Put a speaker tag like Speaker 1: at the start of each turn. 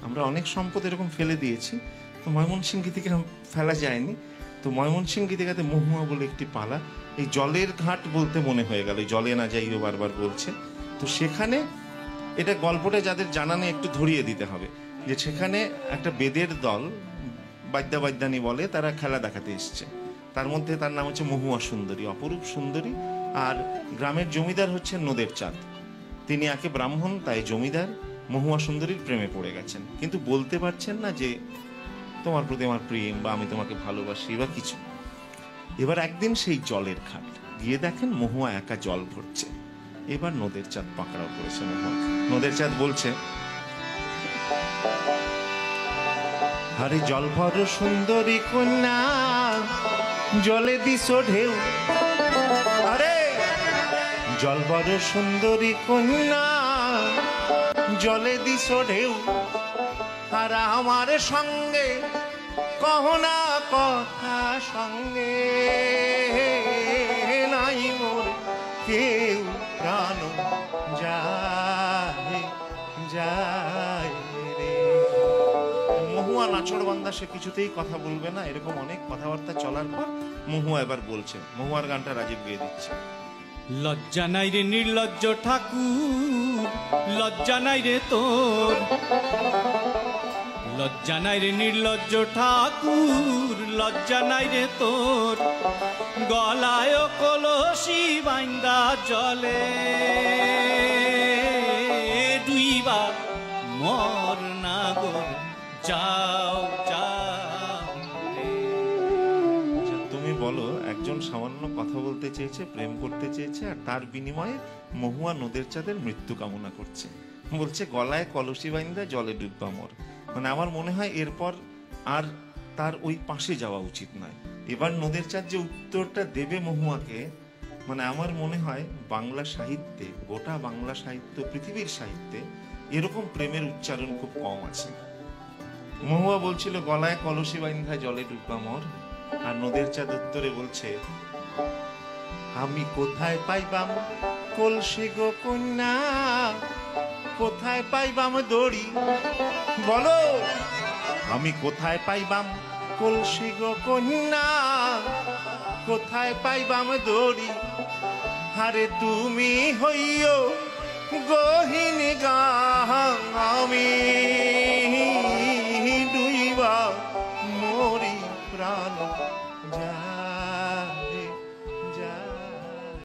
Speaker 1: আমরা অনেক সম্পদ এরকম ফেলে দিয়েছি, তো ময়মনসিংহ গীতিকা ফেলা যায়নি। তো ময়মনসিংহ গীতিকাতে মহুয়া বলে একটি পালা, এই জলের ঘাট বলতে মনে হয়ে গেল, জলে না যাইও বারবার বলছে। তো সেখানে এটা গল্পটা যাদের জানা নেই একটু ধরিয়ে দিতে হবে, যে সেখানে একটা বেদের দল, বাদ্যাবাদ্যানি বলে, তারা খেলা দেখাতে এসছে। তার মধ্যে তার নাম হচ্ছে মহুয়া সুন্দরী, অপরূপ সুন্দরী। আর গ্রামের জমিদার হচ্ছেন নদের চাঁদ, তিনি একে ব্রাহ্মণ, তাই জমিদার মহুয়া সুন্দরীর প্রেমে পড়ে গেছেন, কিন্তু বলতে পারছেন না যে তোমার প্রতি আমার প্রেম বা আমি তোমাকে ভালোবাসি বা কিছু। এবার একদিন সেই জলের ঘাট গিয়ে দেখেন মহুয়া একা জল ভরছে। এবার নদের চাঁদ পাকড়াও করেছে মহুয়া। নদের চাঁদ বলছে, আরে জল ভর সুন্দরী কন্যা, জলে দিস ঢেউ। আরে জল ভর সুন্দরী কন্যা, জলে দিস ঢেউ। আর আমার সঙ্গে কহনা কথা, সঙ্গে নাই মোর কেউ প্রাণ যায় যায় রে। মহুয়া নাচড়বান্দা, সে কিছুতেই কথা বলবে না। এরকম অনেক কথাবার্তা চলার পর মহুয়া এবার বলছে, মহুয়ার গানটা রাজীব গেয়ে দিচ্ছে।
Speaker 2: লজ্জা নাই রে নির্লজ্জ ঠাকুর, লজ্জা নাই রে তোর, লজ্জা নাই রে নির্লজ্জ ঠাকুর, লজ্জা নাই রে তোর। গলায় কলসি বাইন্দা জলে ডুইবা মর না গো, যাও যাও রে।
Speaker 1: তুমি বলো, একজন সামান্য কথা বলতে চেয়েছে, প্রেম করতে চেয়েছে, আর তার বিনিময়ে মহুয়া নদের চাঁদের মৃত্যু কামনা করছে। বলছে গলায় কলসি বাইন্দা জলে ডুববা মোর। মানে আমার মনে হয় এরপর আর তার ওই পাশে যাওয়া উচিত নয়। এবার নদের চাঁদ যে উত্তরটা দেবে মহুয়াকে, মানে আমার মনে হয় বাংলা সাহিত্যে, গোটা বাংলা সাহিত্য, পৃথিবীর সাহিত্যে এরকম প্রেমের উচ্চারণ খুব কম আছে। মহুয়া বলছিল গলায় কলসি বাইন্ধা জলে ডুববা মোর, আর নদের চাঁদ উত্তরে বলছে, আমি কোথায় পাইবাম কলসি গো কন্যা, কোথায় পাইবাম দড়ি। বলো, আমি কোথায় পাইবাম কলসি গো কন্যা, কোথায় পাইবাম দড়ি। আরে তুমি হইও গহিনী গা, আমি ডুইবা মরি প্রাণ